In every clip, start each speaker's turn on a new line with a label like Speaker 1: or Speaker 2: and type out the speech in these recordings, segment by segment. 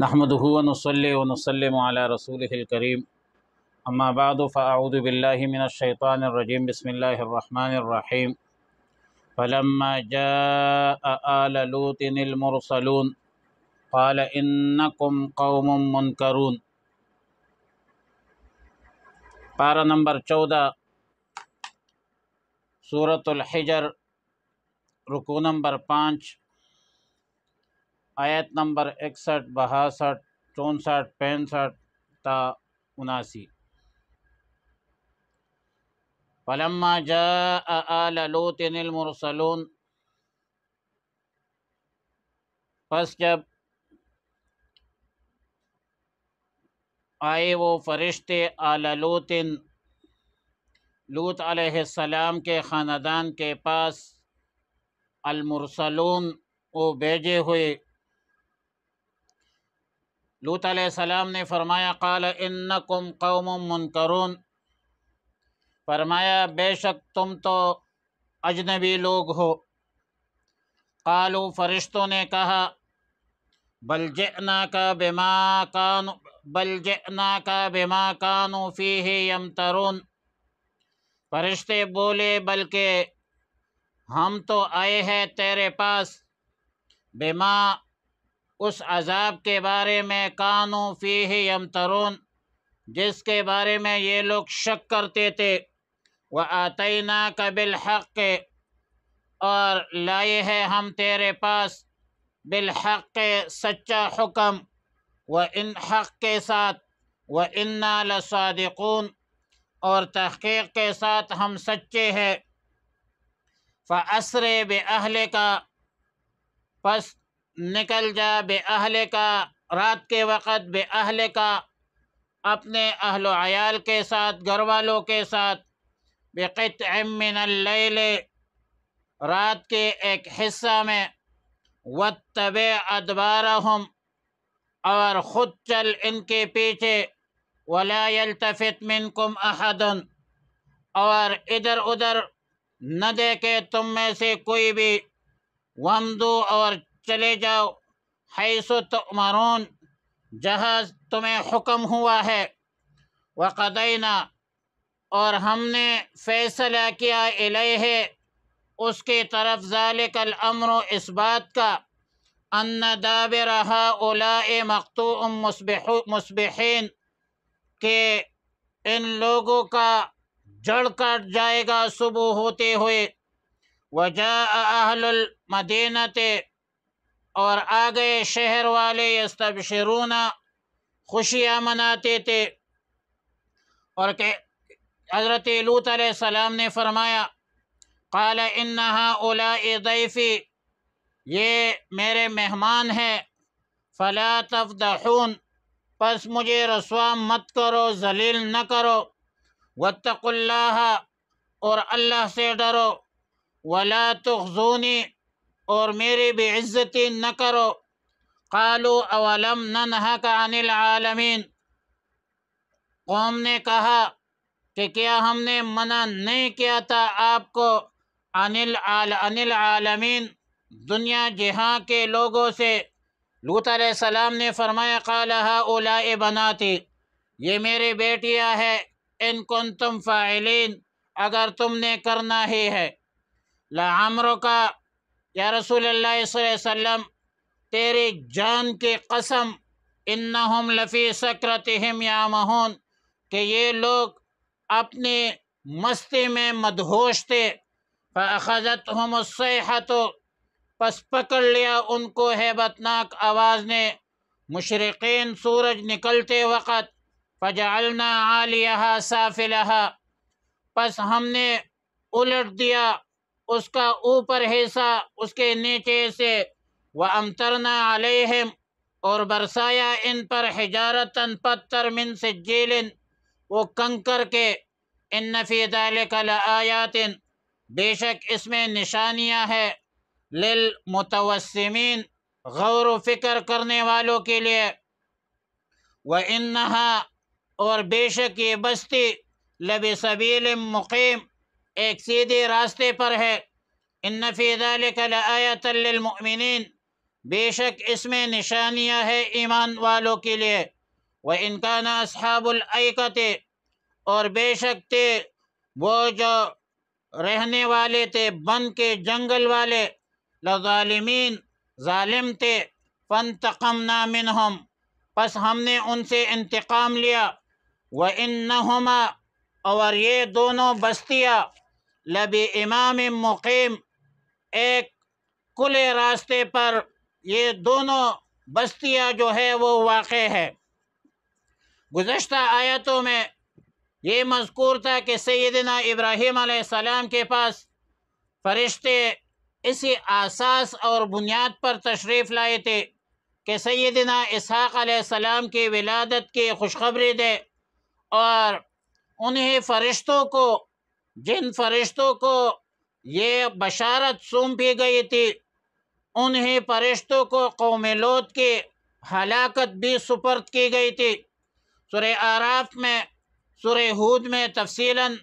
Speaker 1: نحمده ونصلي ونسلم على رسوله الكريم اما بعد فاعوذ بالله من الشيطان الرجيم بسم الله الرحمن الرحيم فلما جاء آل لوط المرسلون قال انکم قوم منکرون۔ پارہ نمبر 14 سورۃ الحجر، رکوع نمبر 5، آیت نمبر 61، 62، 64، 65 تا 79۔ فلما جاء آل لوط المرسلون، پس جب آئے وہ فرشتے آل لوط، لوط علیہ السلام کے خاندان کے پاس، المرسلون وہ بھیجے ہوئے۔ لوط علیہ السلام نے فرمایا قال انکم قوم منکرون، فرمایا بے شک تم تو اجنبی لوگ ہو۔ قالوا، فرشتوں نے کہا بل جئناک بما کانوا فیہ یمترون، فرشتے بولے بلکہ ہم تو آئے ہیں تیرے پاس، بما اس عذاب کے بارے میں، کانوا فیہ یمترون جس کے بارے میں یہ لوگ شک کرتے تھے، وآتیناک بالحق اور لائے ہیں ہم تیرے پاس، بالحق سچا حکم، وإن حق کے ساتھ، وإنا لصادقون اور تحقیق کے ساتھ ہم سچے ہیں۔ فأسر بأہلک، پس نکل جا، بأہلک رات کے وقت، بأہلک اپنے اہل و عیال کے ساتھ، گھر والوں کے ساتھ، بقطع من اللیل رات کے ایک حصہ میں، واتبع ادبارہم اور خود چل ان کے پیچھے، ولا یلتفت منکم احد اور ادھر ادھر نہ دیکھے تم میں سے کوئی بھی، وامضوا اور چلے جاؤ، حیث تؤمرون جہاں تمہیں حکم ہوا ہے، وقضینا اور ہم نے فیصلہ کیا، الیہ اس کی طرف، ذالک الامر اس بات کا، ان دابر ہؤلاء مقطوع مصبحین کہ ان لوگوں کا جڑ کاٹ جائے گا صبح ہوتے ہوئے، وجاء اہل المدینۃ اور آ گئے شہر والے، یستبشرون خوشیاں مناتے تھے، اور کہ حضرت لوط علیہ السلام نے فرمایا قال ان ہؤلاء ضیفی، یہ میرے مہمان ہیں، فلا تفضحون پس مجھے رسوا مت کرو، ذلیل نہ کرو، واتقوا اللہ اور اللہ سے ڈرو، ولا تخزونی اور میری بے عزتی نہ کرو۔ قالوا اولم ننہک عن العالمین، قوم نے کہا کہ کیا ہم نے منع نہیں کیا تھا آپ کو عن العالمین دنیا جہاں کے لوگوں سے؟ لوط علیہ السلام نے فرمایا قال ہؤلاء بناتی، یہ میری بیٹیاں ہے، ان کنتم فاعلین اگر تم نے کرنا ہی ہے، لعمرک یا رسول اللہ صلی اللہ علیہ وسلم تیری جان کی قسم، انہم لفی سکرتہم یعمہون کہ یہ لوگ اپنی مستی میں مدہوش تھے، فاخذتہم الصیحۃ پس پکڑ لیا ان کو ہیبت ناک آواز نے، مشرقین سورج نکلتے وقت، فجعلنا عالیہا سافلہا پس ہم نے الٹ دیا اس کا اوپر حصہ اس کے نیچے سے، وامطرنا علیہم اور برسایا ان پر، حجارتاً پتھر، من سجیل وہ کنکر کے، ان فی ذلک لآیات بے شک اس میں نشانیاں ہے، للمتوسمین غور و فکر کرنے والوں کے لیے، وَإِنَّهَا اور بے شک یہ بستی، لَبِسَبِيلٍ مقیم ایک سیدھے راستے پر ہے، ان فی ذلک لآیۃ للمؤمنین بے شک اس میں نشانیاں ہے ایمان والوں کے لیے۔ وَإِنْ كَانَ أَصْحَابُ الْأَيْكَةِ، اور بے شک تھے وہ جو رہنے والے تھے بن کے جنگل والے، لظالمین ظالم تھے، فانتقمنا منہم پس ہم نے ان سے انتقام لیا، وَإِنَّهُمَا اور یہ دونوں بستیاں، لَبِإِمَامٍ مُقِيمٍ ایک کھلے راستے پر یہ دونوں بستیاں جو ہے وہ واقع ہے۔ گزشتہ آیتوں میں یہ مذکور تھا کہ سیدنا ابراہیم علیہ السلام کے پاس فرشتے اسی اساس اور بنیاد پر تشریف لائے تھے کہ سیدنا اسحاق علیہ السلام کی ولادت کی خوشخبری دے، اور انہیں فرشتوں کو، جن فرشتوں کو یہ بشارت سونپی گئی تھی، انہیں فرشتوں کو قوم لوط کی ہلاکت بھی سپرد کی گئی تھی۔ سورہ اعراف میں، سورہ ہود میں تفصیلاً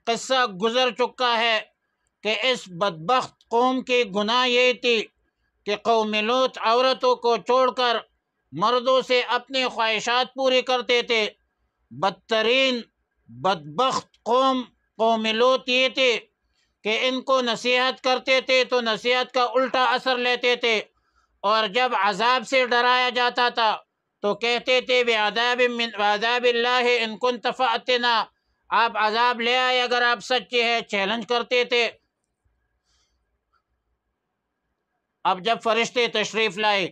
Speaker 1: قصہ گزر چکا ہے کہ اس بدبخت قوم کی گناہ یہ تھی کہ قوم لوط عورتوں کو چھوڑ کر مردوں سے اپنی خواہشات پوری کرتے تھے۔ بدترین بدبخت قوم لوط یہ تھی کہ ان کو نصیحت کرتے تھے تو نصیحت کا الٹا اثر لیتے تھے، اور جب عذاب سے ڈرایا جاتا تھا تو کہتے تھے بعذاب اللہ ان کنت فأتنا، آپ عذاب لے آئے اگر آپ سچے ہیں، چیلنج کرتے تھے۔ اب جب فرشتے تشریف لائے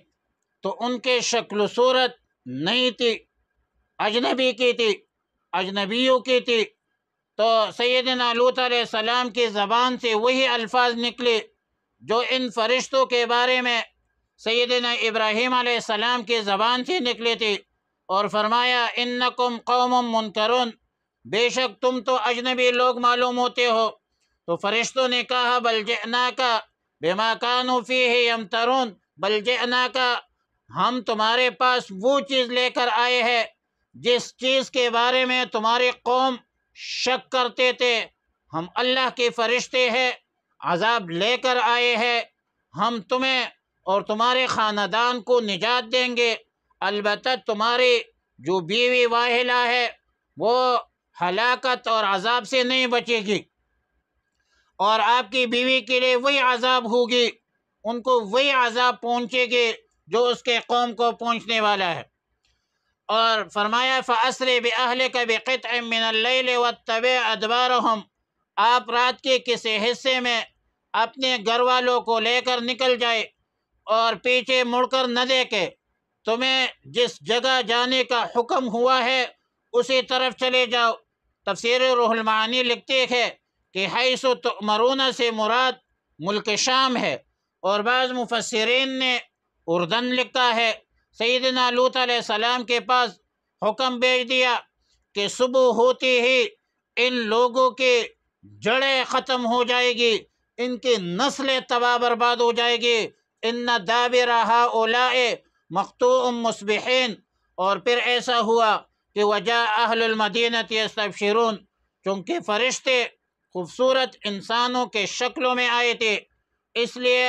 Speaker 1: تو ان کے شکل و صورت نہیں تھی، اجنبی کی تھی، اجنبیوں کی تھی، تو سیدنا لوط علیہ السلام کی زبان سے وہی الفاظ نکلے جو ان فرشتوں کے بارے میں سیدنا ابراہیم علیہ السلام کی زبان سے نکلے تھے، اور فرمایا انکم قوم منکرون، بے شک تم تو اجنبی لوگ معلوم ہوتے ہو۔ تو فرشتوں نے کہا بل جئناک بما كانوا فیہ یمترون، بل جئناک ہم تمہارے پاس وہ چیز لے کر آئے ہیں جس چیز کے بارے میں تمہاری قوم شک کرتے تھے، ہم اللہ کے فرشتے ہیں، عذاب لے کر آئے ہیں، ہم تمہیں اور تمہارے خاندان کو نجات دیں گے، البتہ تمہاری جو بیوی واحلہ ہے وہ ہلاکت اور عذاب سے نہیں بچے گی، اور آپ کی بیوی کے لیے وہی عذاب ہوگی، ان کو وہی عذاب پہنچے گی جو اس کے قوم کو پہنچنے والا ہے۔ اور فرمایا فَأَسْرِ بِأَهْلِكَ بِقِطْعٍ مِّنَ اللَّيْلِ وَاتَّبِعْ أَدْبَارَهُمْ، آپ رات کے کسی حصے میں اپنے گھر والوں کو لے کر نکل جائے اور پیچھے مڑ کر نہ دیکھے، تمہیں جس جگہ جانے کا حکم ہوا ہے اسی طرف چلے جاؤ۔ تفسیر روح المعانی لکھتے ہیں کہ حیث تؤمرون سے مراد ملک شام ہے، اور بعض مفسرین نے اردن لکھا ہے۔ سیدنا لوط علیہ السلام کے پاس حکم بھیج دیا کہ صبح ہوتی ہی ان لوگوں کی جڑیں ختم ہو جائے گی، ان کی نسلیں تباہ برباد ہو جائے گی، ان دابر ہؤلاء مقطوع مصبحین، اور پھر ایسا ہوا کہ وجاء اہل المدینۃ یستبشرون، چونکہ فرشتے خوبصورت انسانوں کے شکلوں میں آئے تھے، اس لیے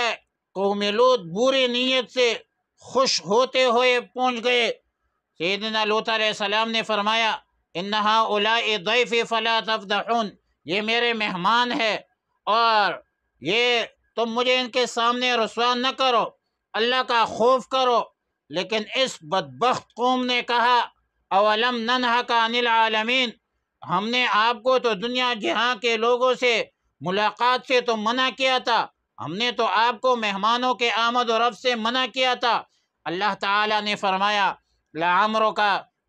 Speaker 1: قوم لوط بری نیت سے خوش ہوتے ہوئے پہنچ گئے۔ سیدنا لوط علیہ السلام نے فرمایا ان ہؤلاء ضیفی فلا تفضحون، یہ میرے مہمان ہے اور یہ تم مجھے ان کے سامنے رسوا نہ کرو، اللہ کا خوف کرو۔ لیکن اس بدبخت قوم نے کہا اولم ننہک عن العالمین، ہم نے آپ کو تو دنیا جہاں کے لوگوں سے ملاقات سے تو منع کیا تھا، ہم نے تو آپ کو مہمانوں کے آمد و رفت سے منع کیا تھا۔ اللہ تعالیٰ نے فرمایا لعمرک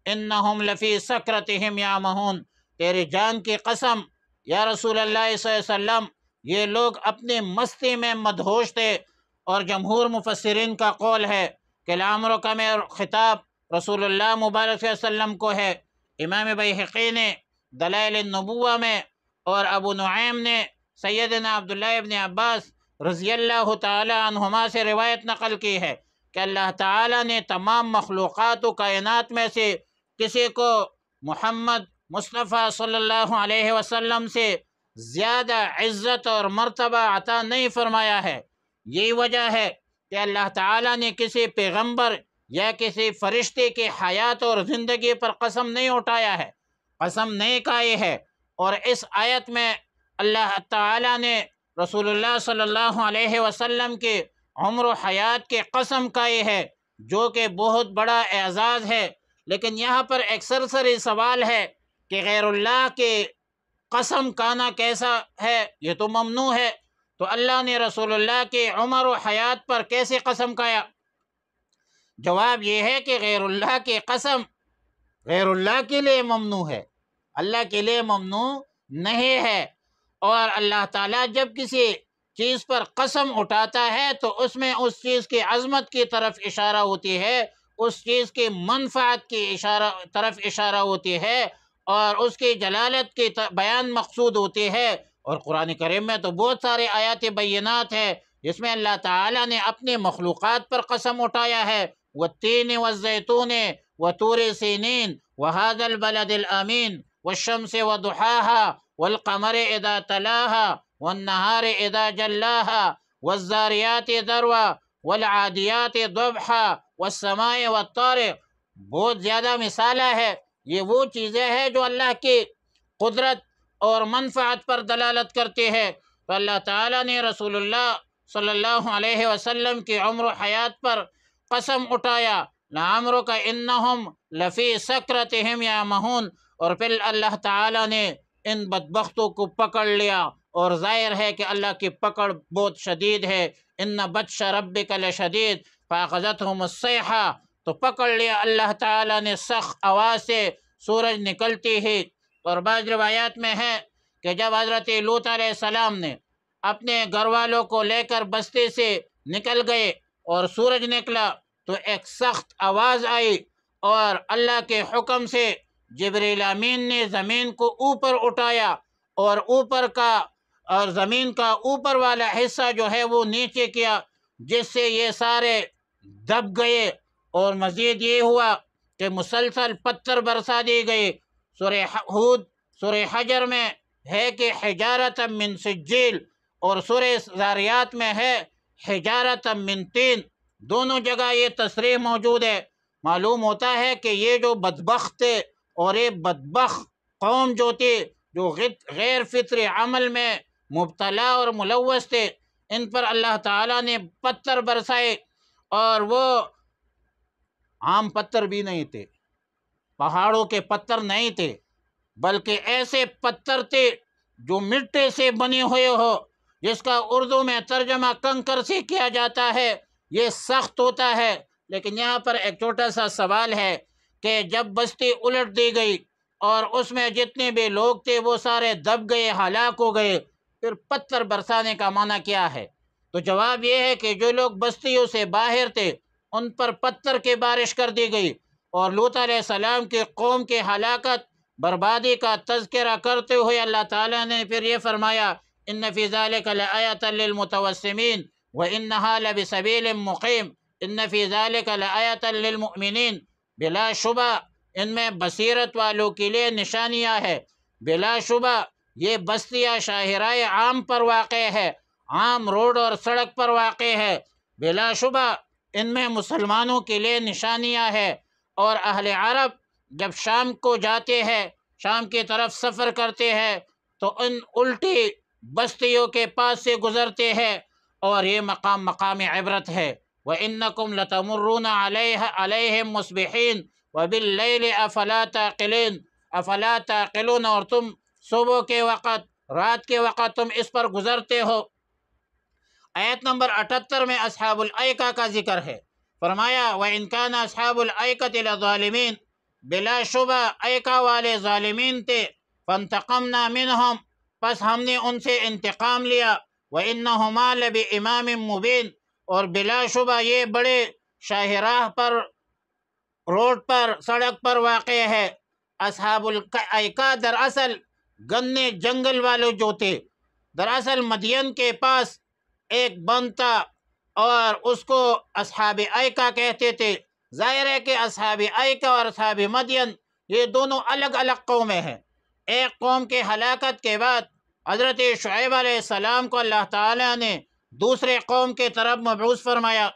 Speaker 1: انہم لفی سکرتہم یعمہون، تیری جان کی قسم یا رسول اللہ صلی اللہ علیہ وسلم یہ لوگ اپنی مستی میں مدہوش تھے، اور جمہور مفسرین کا قول ہے کہ لعمرک میں خطاب رسول اللہ مبارک صلی اللہ علیہ وسلم کو ہے۔ امام بیہقی نے دلائل النبوہ میں اور ابو نعیم نے سیدنا عبداللہ ابن عباس رضی اللہ تعالی عنہما سے روایت نقل کی ہے کہ اللہ تعالیٰ نے تمام مخلوقات و کائنات میں سے کسی کو محمد مصطفیٰ صلی اللہ علیہ وسلم سے زیادہ عزت اور مرتبہ عطا نہیں فرمایا ہے۔ یہی وجہ ہے کہ اللہ تعالیٰ نے کسی پیغمبر یا کسی فرشتے کی حیات اور زندگی پر قسم نہیں اٹھایا ہے، قسم نہیں کھائی ہے۔ اور اس آیت میں اللہ تعالیٰ نے رسول اللہ صلی اللہ علیہ وسلم کی عمر و حیات کی قسم کھائی ہے، جو کہ بہت بڑا اعزاز ہے۔ لیکن یہاں پر ایک سرسری سوال ہے کہ غیر اللہ کی قسم کھانا کیسا ہے؟ یہ تو ممنوع ہے، تو اللہ نے رسول اللہ کی عمر و حیات پر کیسے قسم کھایا؟ جواب یہ ہے کہ غیر اللہ کی قسم غیر اللہ کے لیے ممنوع ہے، اللہ کے لیے ممنوع نہیں ہے۔ اور اللہ تعالیٰ جب کسی چیز پر قسم اٹھاتا ہے تو اس میں اس چیز کی عظمت کی طرف اشارہ ہوتی ہے، اس چیز کی منفعت کی طرف اشارہ ہوتی ہے، اور اس کی جلالت کی بیان مقصود ہوتی ہے۔ اور قرآن کریم میں تو بہت سارے آیات بینات ہیں جس میں اللہ تعالیٰ نے اپنی مخلوقات پر قسم اٹھایا ہے، والتین والزیتون وطور سینین وہذا البلد الامین والشمس وضحاها والقمر اذا تلاها والنهار اذا جلاها والزاریات ذروا والعادیات ضبحا والسماء والطارق۔ بہت زیادہ مثالیں ہے، یہ وہ چیزیں ہیں جو اللہ کی قدرت اور منفعت پر دلالت کرتے ہیں۔ تو اللہ تعالیٰ نے رسول اللہ صلی اللہ علیہ وسلم کی عمر و حیات پر قسم اٹھایا، لعمرک انہم لفی سکرتہم یعمہون۔ اور پھر اللہ تعالیٰ نے ان بدبختوں کو پکڑ لیا، اور ظاہر ہے کہ اللہ کی پکڑ بہت شدید ہے۔ ان بطش ربک لشدید فاخذتہم الصیحہ، تو پکڑ لیا اللہ تعالیٰ نے سخت آواز سے، سورج نکلتی ہی۔ اور بعض روایات میں ہے کہ جب حضرت لوط علیہ السلام نے اپنے گھر والوں کو لے کر بستی سے نکل گئے اور سورج نکلا تو ایک سخت آواز آئی، اور اللہ کے حکم سے جبریل امین نے زمین کو اوپر اٹھایا، اور زمین کا اوپر والا حصہ جو ہے وہ نیچے کیا، جس سے یہ سارے دب گئے۔ اور مزید یہ ہوا کہ مسلسل پتھر برسا دی گئی۔ سورہ ہود، سورہ حجر میں ہے کہ حجارۃ من سجیل، اور سورہ زاریات میں ہے حجارۃ من طین، دونوں جگہ یہ تصریح موجود ہے۔ معلوم ہوتا ہے کہ یہ جو بدبخت تھے، اور یہ بدبخت قوم جو تھی، جو غیر فطری عمل میں مبتلا اور ملوث تھے، ان پر اللہ تعالیٰ نے پتھر برسائے، اور وہ عام پتھر بھی نہیں تھے، پہاڑوں کے پتھر نہیں تھے، بلکہ ایسے پتھر تھے جو مٹی سے بنے ہوئے ہو، جس کا اردو میں ترجمہ کنکر سے کیا جاتا ہے۔ یہ سخت ہوتا ہے۔ لیکن یہاں پر ایک چھوٹا سا سوال ہے کہ جب بستی الٹ دی گئی اور اس میں جتنے بھی لوگ تھے وہ سارے دب گئے، ہلاک ہو گئے، پھر پتھر برسانے کا معنی کیا ہے؟ تو جواب یہ ہے کہ جو لوگ بستیوں سے باہر تھے ان پر پتھر کی بارش کر دی گئی۔ اور لوط علیہ السلام کی قوم کی ہلاکت، بربادی کا تذکرہ کرتے ہوئے اللہ تعالیٰ نے پھر یہ فرمایا، ان فی ذلک لآیۃ للمتوسمین وانہا لبسبیل مقیم ان فی ذلک لآیۃ للمؤمنین۔ بلا شبہ ان میں بصیرت والوں کے لیے نشانیاں ہے۔ بلا شبہ یہ بستیاں شاہراہ عام پر واقع ہے، عام روڈ اور سڑک پر واقع ہے۔ بلا شبہ ان میں مسلمانوں کے لیے نشانیاں ہے۔ اور اہل عرب جب شام کو جاتے ہیں، شام کی طرف سفر کرتے ہیں، تو ان الٹی بستیوں کے پاس سے گزرتے ہیں، اور یہ مقام عبرت ہے۔ وَإِنَّكُمْ لَتَمُرُّونَ عَلَيْهِمْ مُصْبِحِينَ وَبِاللَّيْلِ أَفَلَا تَعْقِلُونَ، اور تم صبح کے وقت، رات کے وقت تم اس پر گزرتے ہو۔ آیت نمبر 78 میں اصحاب الایکہ کا ذکر ہے۔ فرمایا وَإِنْ كَانَ أَصْحَابُ الْأَيْكَةِ لَظَالِمِينَ، بلا شبہ ایکہ والے ظالمین تھے۔ فَانْتَقَمْنَا مِنْهُمْ، پس ہم نے ان سے انتقام لیا۔ وَإِنَّهُمَا لَبِإِمَامٍ مُبِينٍ، اور بلا شبہ یہ بڑے شاہراہ پر، روڈ پر، سڑک پر واقع ہے۔ اصحاب الایکہ دراصل گنے جنگل والے جو تھے، دراصل مدین کے پاس ایک بند تھا اور اس کو اصحاب ایکہ کہتے تھے۔ ظاہر ہے کہ اصحاب ایکہ اور اصحاب مدین یہ دونوں الگ الگ قومیں ہیں۔ ایک قوم کے ہلاکت کے بعد حضرت شعیب علیہ السلام کو اللہ تعالیٰ نے دوسرے قوم کے طرف مبعوث فرمایا،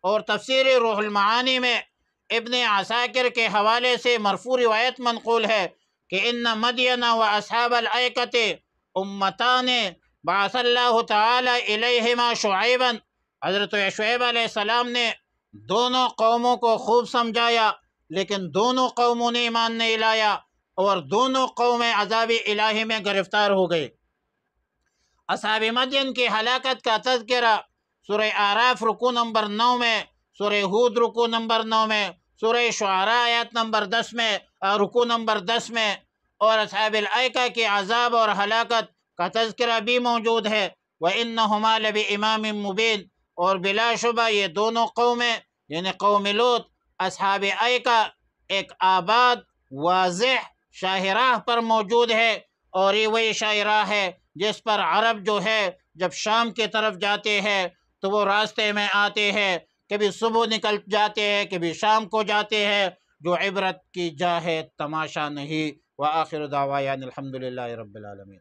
Speaker 1: اور تفسیر روح المعانی میں ابن عساکر کے حوالے سے مرفوع روایت منقول ہے کہ ان مدین و اصحاب الایکۃ امتان بعث اللہ تعالی الیہما شعیبا، حضرت شعیب علیہ السلام نے دونوں قوموں کو خوب سمجھایا، لیکن دونوں قوموں نے ایمان نہیں لایا اور دونوں قومیں عذاب الہی میں گرفتار ہو گئی۔ اصحاب مدین کی ہلاکت کا تذکرہ سورہ اعراف رکوع نمبر 9 میں، سورہ ہود رکوع نمبر 9 میں، سورہ شعراء آیت نمبر 10 میں، رکوع نمبر 10 میں، اور اصحاب الایکہ کی عذاب اور ہلاکت کا تذکرہ بھی موجود ہے۔ وَإِنَّهُمَا لَبِإِمَامٍ مُبِينٍ، اور بلا شبہ یہ دونوں قومیں یعنی قوم لوط، اصحاب ایکہ ایک آباد واضح شاہراہ پر موجود ہے، اور یہ وہی شاہراہ ہے جس پر عرب جو ہے جب شام کی طرف جاتے ہیں تو وہ راستے میں آتے ہیں، کبھی صبح نکل جاتے ہیں کبھی شام کو جاتے ہیں، جو عبرت کی جا ہے تماشا نہیں۔ وآخر دعوانا الحمدللہ رب العالمین۔